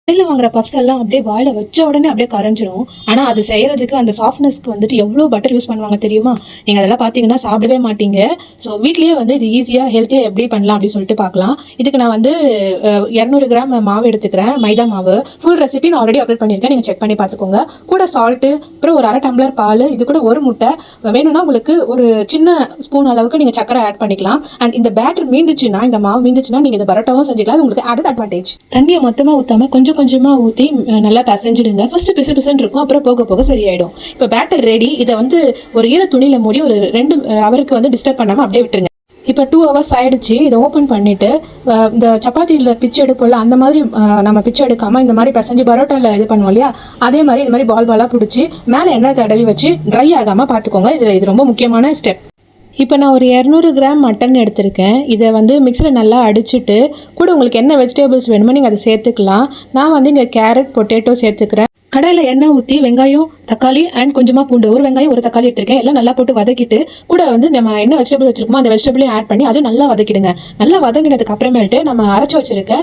கடையில் வாங்குற பப்ஸ் எல்லாம் அப்படியே வாயில வச்ச உடனே அப்படியே கரைஞ்சிரும். ஆனால் அது செய்யறதுக்கு அந்த சாஃப்ட்னஸ்க்கு வந்துட்டு எவ்வளோ பட்டர் யூஸ் பண்ணுவாங்க தெரியுமா? நீங்கள் அதெல்லாம் பார்த்தீங்கன்னா சாப்பிடவே மாட்டீங்க. ஸோ வீட்லேயே வந்து இது ஈஸியாக ஹெல்த்தியாக எப்படி பண்ணலாம் அப்படின்னு சொல்லிட்டு பார்க்கலாம். இதுக்கு நான் வந்து 200 கிராம் மாவு எடுத்துக்கிறேன், மைதா மாவு. ஃபுல் ரெசிபி நான் ஆல்ரெடி அப்லோட் பண்ணியிருக்கேன், நீங்கள் செக் பண்ணி பார்த்துக்கோங்க. கூட சால்ட்டு, அப்புறம் ஒரு 1/2 டம்ளர் பால், இது கூட ஒரு முட்டை. வேணும்னா உங்களுக்கு ஒரு சின்ன ஸ்பூன் அளவுக்கு நீங்கள் சக்கரை ஆட் பண்ணிக்கலாம். அண்ட் இந்த பேட்டர் மீந்துச்சுன்னா, இந்த மாவு மீந்துச்சுன்னா நீங்கள் இதை பரோட்டாவும் செஞ்சுக்கலாம். உங்களுக்கு ஆடட் அட்வான்டேஜ். தண்ணியை மொத்தமாக ஊற்றாமல் கொஞ்சமாக ஊற்றி நல்லா பிசைஞ்சிடுங்க. ஃபர்ஸ்ட் பிசு பிசுன்னு இருக்கும், அப்புறம் போக போக சரியாயிடும். இப்போ பேட்டர் ரெடி. இதை வந்து ஒரு ஈர துணியில் மூடி ஒரு 2 ஹவருக்கு வந்து டிஸ்டர்ப் பண்ணாமல் அப்படியே விட்டுருங்க. இப்போ 2 ஹவர்ஸ் ஆயிடுச்சு. இதை ஓப்பன் பண்ணிட்டு இந்த சப்பாத்தியில் பிச்சு எடுப்போம்ல, அந்த மாதிரி நம்ம பிச்சு எடுக்காமல் இந்த மாதிரி பிசைஞ்சு பரோட்டாவில் இது பண்ணுவோம் இல்லையா, அதே மாதிரி இது மாதிரி பாலாக பிடிச்சி மேலே எண்ணெய் தடவி வச்சு ட்ரை ஆகாமல் பார்த்துக்கோங்க. இது ரொம்ப முக்கியமான ஸ்டெப். இப்போ நான் ஒரு 200 கிராம் மட்டன் எடுத்திருக்கேன். இதை வந்து மிக்ஸியில் நல்லா அடிச்சுட்டு கூட உங்களுக்கு என்ன வெஜிடபிள்ஸ் வேணுமோ நீங்கள் அதை சேர்த்துக்கலாம். நான் வந்து இங்கே கேரட், பொட்டேட்டோ சேர்த்துக்கிறேன். கடையில் எண்ணெய் ஊற்றி வெங்காயம், தக்காளி அண்ட் கொஞ்சமாக பூண்டு, ஒரு வெங்காயம் ஒரு தக்காளி எடுத்திருக்கேன். எல்லாம் நல்லா போட்டு வதக்கிட்டு கூட வந்து நம்ம என்ன வெஜிடபிள் வச்சிருக்கோமோ அந்த வெஜிடபிளையும் ஆட் பண்ணி அதுவும் நல்லா வதக்கிடுங்க. நல்லா வதங்கினதுக்கு அப்புறமேட்டு நம்ம அரைச்சி வச்சிருக்க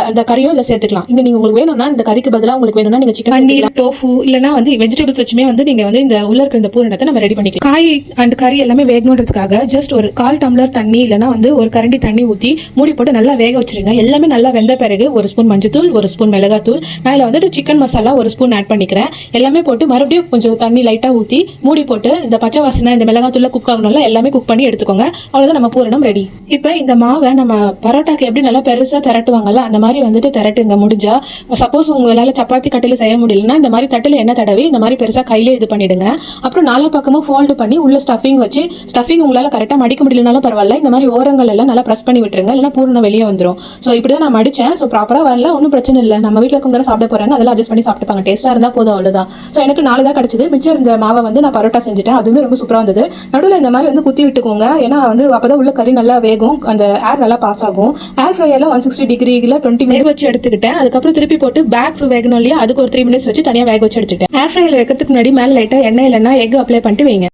அந்த கறியும் இதில் சேர்த்துக்கலாம். இங்கே நீங்கள் உங்களுக்கு வேணும்னா இந்த கறிக்கு பதிலாக உங்களுக்கு வேணும்னா நீங்கள் சிக்கன், பன்னீர், டோஃபு இல்லைனா வந்து வெஜிடபிள்ஸ் வச்சுமே வந்து நீங்கள் வந்து இந்த உள்ள இருக்கிற இந்த பூரணத்தை நம்ம ரெடி பண்ணிக்கலாம். காய் அண்ட் கறி எல்லாமே வேகணுன்றதுக்காக ஜஸ்ட் ஒரு 1/4 டம்ளர் தண்ணி இல்லைனா வந்து ஒரு கரண்டி தண்ணி ஊற்றி மூடி போட்டு நல்லா வேக வச்சிருங்க. எல்லாமே நல்லா வெந்த பிறகு ஒரு ஸ்பூன் மஞ்சத்தூள், ஒரு ஸ்பூன் மிளகாத்தூள், நான் இதில் வந்துட்டு சிக்கன் மசாலா ஒரு ஸ்பூன் ஆட் பண்ணிக்கிறேன். எல்லாமே போட்டு மறுபடியும் கொஞ்சம் தண்ணி லைட்டாக ஊற்றி மூடி போட்டு இந்த பச்சை வாசனை இந்த மிளகாத்தூள்ல குக் ஆகணும்ல, எல்லாமே குக் பண்ணி எடுத்துக்கோங்க. அவ்வளோதான், நம்ம பூரணம் ரெடி. இப்போ இந்த மாவை நம்ம பரோட்டாக்கு எப்படி நல்லா பெருசாக திரட்டுவாங்கல்ல, அந்த மாதிரி வந்துட்டு திரட்டுங்க முடிஞ்சா. சப்போஸ் உங்களால் சப்பாத்தி கட்டில் செய்ய முடியலன்னா இந்த மாதிரி தட்டில் எண்ணெய் தடவி இந்த மாதிரி பெருசாக கையிலே இது பண்ணிடுங்க. அப்புறம் 4 பக்கமும் ஃபோல்டு பண்ணி உள்ள ஸ்டஃபிங் வச்சு, ஸ்டஃபிங் உங்களால் கரெக்டாக மடிக்க முடியலனாலும் பரவாயில்ல, இந்த மாதிரி ஓரங்கள் எல்லாம் நல்லா ப்ரெஸ் பண்ணி விட்டுருங்க, இல்லைன்னா பூரணம் வெளியே வந்துடும். ஸோ இப்படி தான் நான் மடித்தேன். ஸோ ப்ராப்பராக வரல, ஒன்றும் பிரச்சனை இல்லை. நம்ம வீட்டில் இருக்கவங்க சாப்பிட போகிறாங்க, அதெல்லாம் அட்ஜஸ்ட் பண்ணி சாப்பிட்டுப்பாங்க. டேஸ்ட்டாக இருந்தால் போதும், அவ்வளோதான். ஸோ எனக்கு 4 தான் கிடச்சிது. மிச்சம் இந்த மாவை வந்து நான் பரோட்டா செஞ்சுட்டேன். அதுவுமே ரொம்ப சூப்பராக வந்தது. நடுவில் இந்த மாதிரி வந்து குத்தி விட்டுக்கோங்க, ஏன்னா வந்து அப்போதான் உள்ள கறி நல்லா வேகும், அந்த ஏர் நல்லா பாஸ் ஆகும். ஏர் ஃப்ரையரில் 160 டிகிரியில் 20 மினிட் வச்சு எடுத்துக்கிட்டேன். அதுக்கப்புறம் திருப்பி போட்டு பேக் வேகணும் இல்லையா, அதுக்கு ஒரு 3 மினிட்ஸ் வச்சு தனியாக வேக வச்சு எடுத்துக்கிட்டேன். ஏர் ஃப்ரையரில் வைக்கிறதுக்கு முன்னாடி மேலே லைட்டாக எண்ணெய் இல்லைன்னா எக் அப்ளை பண்ணிட்டு வைங்க.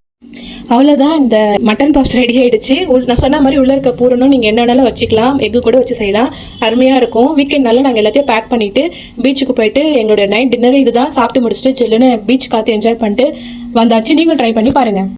அவ்வளோதான், இந்த மட்டன் பப்ஸ் ரெடி ஆகிடுச்சு. நான் சொன்ன மாதிரி உள்ளே இருக்க பூரணம் நீங்கள் என்னென்னாலும் வச்சுக்கலாம், எக்கு கூட வச்சு செய்யலாம், அருமையாக இருக்கும். வீக்கெண்ட்னால நாங்கள் எல்லாத்தையும் பேக் பண்ணிவிட்டு பீச்சுக்கு போயிட்டு எங்களோட நைட் டின்னர் இதுதான் சாப்பிட்டு முடிச்சுட்டு ஜில்லுன்னு பீச் காற்று என்ஜாய் பண்ணிட்டு வந்தாச்சு. நீங்களும் ட்ரை பண்ணி பாருங்கள்.